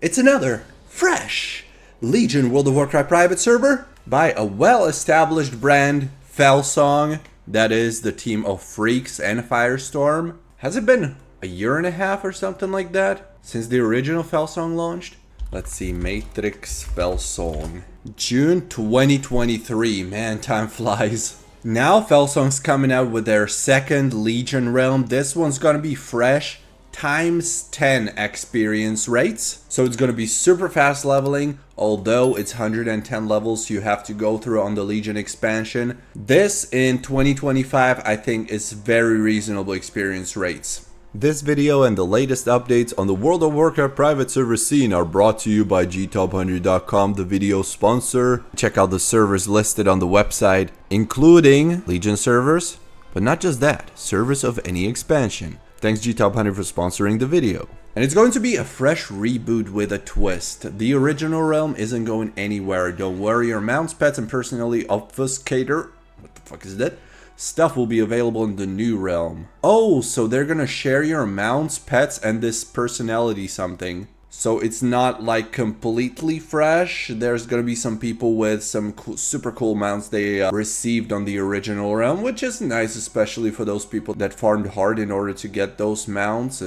It's another fresh Legion World of Warcraft private server by a well-established brand, Felsong. That is the team of Freaks and Firestorm. Has it been a year and a half or something like that since the original Felsong launched? Let's see, MEYTRIX Felsong. June 2023, man, time flies. Now Felsong's coming out with their second Legion realm. This one's gonna be fresh, times 10 experience rates. So it's gonna be super fast leveling, although it's 110 levels you have to go through on the Legion expansion. This in 2025, I think, is very reasonable experience rates. This video and the latest updates on the World of Warcraft private server scene are brought to you by gtop100.com, the video sponsor. Check out the servers listed on the website, including Legion servers, but not just that, servers of any expansion. Thanks gtop100 for sponsoring the video. And it's going to be a fresh reboot with a twist. The original realm isn't going anywhere. Don't worry, your mounts, pets, and personally obfuscator, what the fuck is that? Stuff will be available in the new realm. Oh, so they're gonna share your mounts, pets, and this personality something. So it's not like completely fresh. There's gonna be some people with some super cool mounts they received on the original realm, which is nice, especially for those people that farmed hard in order to get those mounts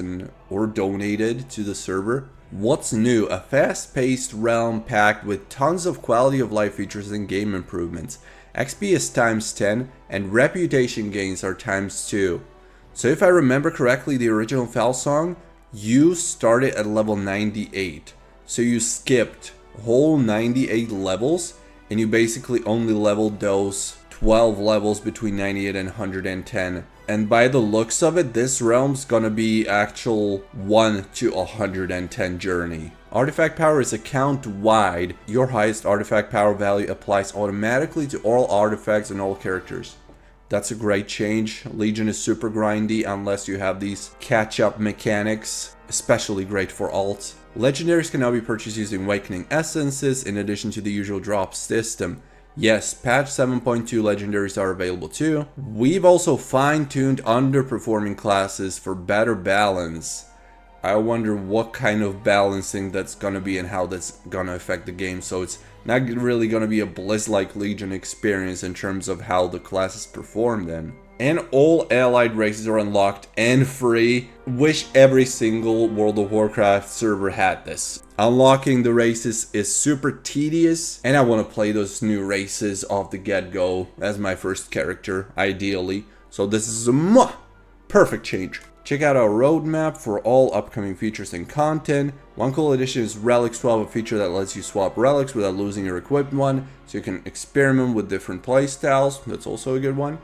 or donated to the server. What's new? A fast-paced realm packed with tons of quality of life features and game improvements. XP is times 10 and reputation gains are times 2. So if I remember correctly, the original Felsong, you started at level 98. So you skipped whole 98 levels and you basically only leveled those 12 levels between 98 and 110. And by the looks of it, this realm's gonna be actual 1 to 110 journey. Artifact power is account wide. Your highest artifact power value applies automatically to all artifacts and all characters. That's a great change. Legion is super grindy unless you have these catch-up mechanics, especially great for alts. Legendaries can now be purchased using Awakening Essences in addition to the usual drop system. Yes, patch 7.2 legendaries are available too. We've also fine-tuned underperforming classes for better balance. I wonder what kind of balancing that's gonna be and how that's gonna affect the game. So it's not really gonna be a Blizz-like Legion experience in terms of how the classes perform then. And all allied races are unlocked and free. Wish every single World of Warcraft server had this. Unlocking the races is super tedious, and I want to play those new races off the get-go as my first character, ideally. So this is a perfect change. Check out our roadmap for all upcoming features and content. One cool addition is Relic Swap, a feature that lets you swap relics without losing your equipped one, so you can experiment with different playstyles. That's also a good one.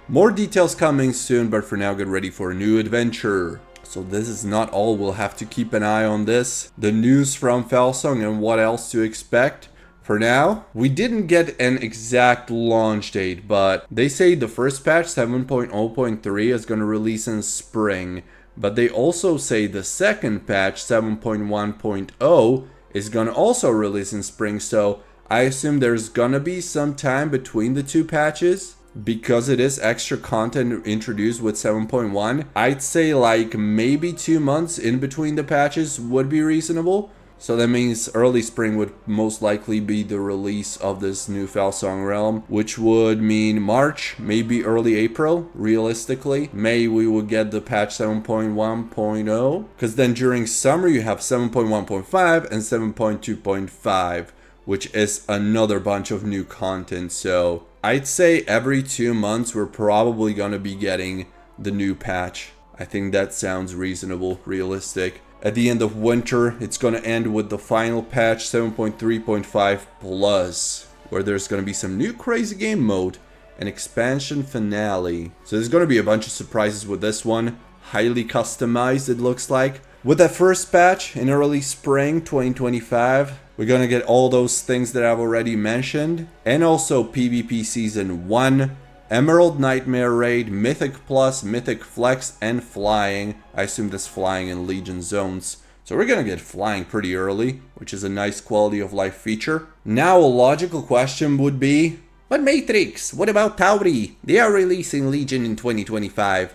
More details coming soon, but for now get ready for a new adventure. So this is not all, we'll have to keep an eye on this. The news from Felsong and what else to expect. For now, we didn't get an exact launch date, but they say the first patch 7.0.3 is going to release in spring. But they also say the second patch 7.1.0 is going to also release in spring. So I assume there's going to be some time between the two patches. Because it is extra content introduced with 7.1, I'd say like maybe 2 months in between the patches would be reasonable. So that means early spring would most likely be the release of this new Felsong realm, which would mean March, maybe early April, realistically. May we would get the patch 7.1.0, because then during summer you have 7.1.5 and 7.2.5, which is another bunch of new content. So I'd say every 2 months we're probably going to be getting the new patch. I think that sounds reasonable, realistic. At the end of winter, it's going to end with the final patch 7.3.5 plus, where there's going to be some new crazy game mode and expansion finale. So there's going to be a bunch of surprises with this one. Highly customized, it looks like. With that first patch in early spring 2025, we're going to get all those things that I've already mentioned. And also PvP Season 1, Emerald Nightmare Raid, Mythic Plus, Mythic Flex, and Flying. I assume that's flying in Legion zones. So we're going to get flying pretty early, which is a nice quality of life feature. Now a logical question would be, but MEYTRIX, what about Tauri? They are releasing Legion in 2025.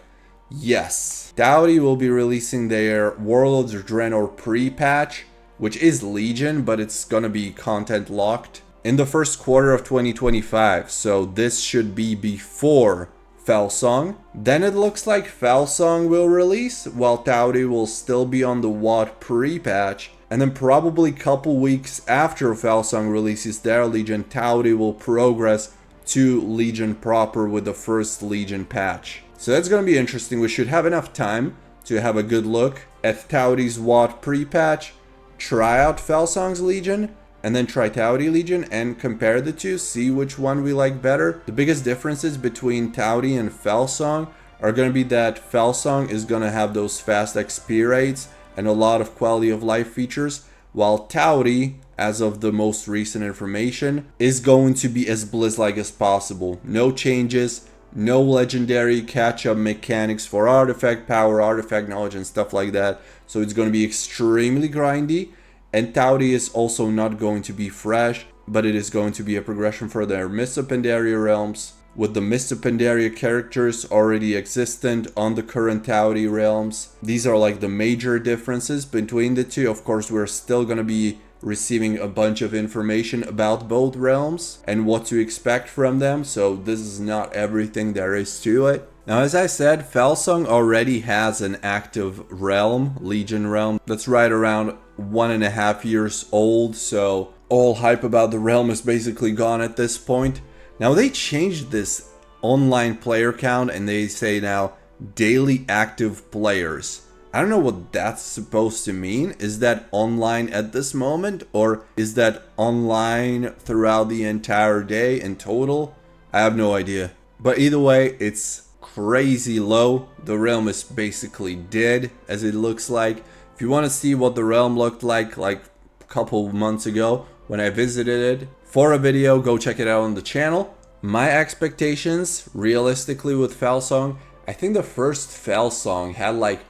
Yes, Tauri will be releasing their Warlords of Draenor pre-patch which is Legion, but it's gonna be content locked in the first quarter of 2025. So this should be before Felsong. Then it looks like Felsong will release, while Tauri will still be on the WoD pre-patch. And then probably a couple weeks after Felsong releases their Legion, Tauri will progress to Legion proper with the first Legion patch. So that's going to be interesting. We should have enough time to have a good look at Tauri's WoD pre-patch, try out Felsong's Legion, and then try Tauri Legion and compare the two, see which one we like better. The biggest differences between Tauri and Felsong are going to be that Felsong is going to have those fast XP rates and a lot of quality of life features, while Tauri, as of the most recent information, is going to be as Blizz-like as possible. No changes, no legendary catch-up mechanics for artifact power, artifact knowledge, and stuff like that. So it's going to be extremely grindy. And Tauri is also not going to be fresh, but it is going to be a progression for their Mists of Pandaria realms, with the Mists of Pandaria characters already existent on the current Tauri realms. These are like the major differences between the two. Of course, we're still going to be receiving a bunch of information about both realms and what to expect from them, so this is not everything there is to it. Now, as I said, Felsong already has an active realm, Legion realm, that's right around 1.5 years old, so all hype about the realm is basically gone at this point. Now, they changed this online player count and they say now daily active players. I don't know what that's supposed to mean. Is that online at this moment, or is that online throughout the entire day in total? I have no idea. But either way, it's crazy low. The realm is basically dead, as it looks like. If you want to see what the realm looked like a couple of months ago when I visited it for a video, go check it out on the channel. My expectations, realistically, with Felsong, I think the first Felsong had like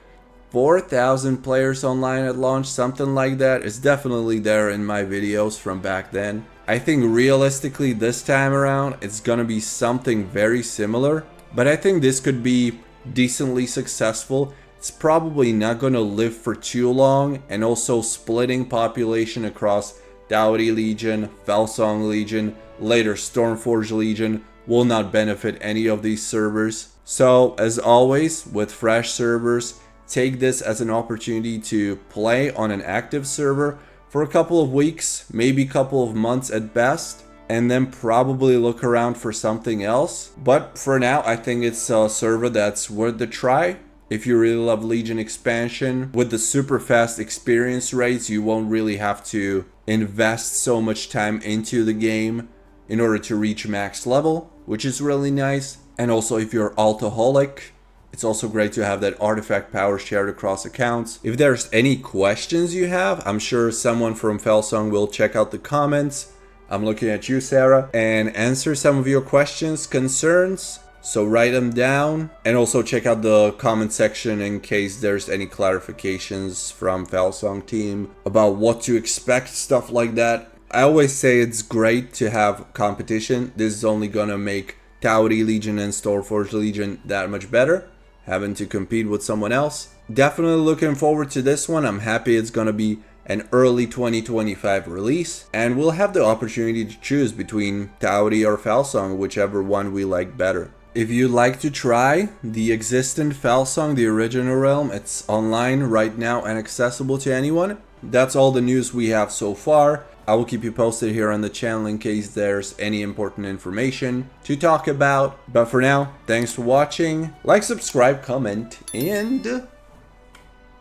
4,000 players online at launch, something like that. It's definitely there in my videos from back then. I think realistically this time around it's gonna be something very similar, but I think this could be decently successful. It's probably not gonna live for too long, and also splitting population across Tauri Legion, Felsong Legion, later Stormforge Legion will not benefit any of these servers. So as always with fresh servers, take this as an opportunity to play on an active server for a couple of weeks, maybe a couple of months at best, and then probably look around for something else. But for now, I think it's a server that's worth the try. If you really love Legion expansion, with the super fast experience rates, you won't really have to invest so much time into the game in order to reach max level, which is really nice. And also, if you're altoholic, it's also great to have that artifact power shared across accounts. If there's any questions you have, I'm sure someone from Felsong will check out the comments. I'm looking at you, Sarah, and answer some of your questions, concerns. So write them down, and also check out the comment section in case there's any clarifications from Felsong team about what to expect, stuff like that. I always say it's great to have competition. This is only gonna make Tauri Legion and Stormforge Legion that much better, having to compete with someone else. Definitely looking forward to this one. I'm happy it's gonna be an early 2025 release, and we'll have the opportunity to choose between Tauri or Felsong, whichever one we like better. If you'd like to try the existent Felsong, the original realm, it's online right now and accessible to anyone. That's all the news we have so far. I will keep you posted here on the channel in case there's any important information to talk about. But for now, thanks for watching. Like, subscribe, comment, and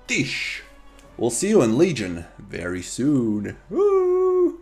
dish. We'll see you in Legion very soon. Woo!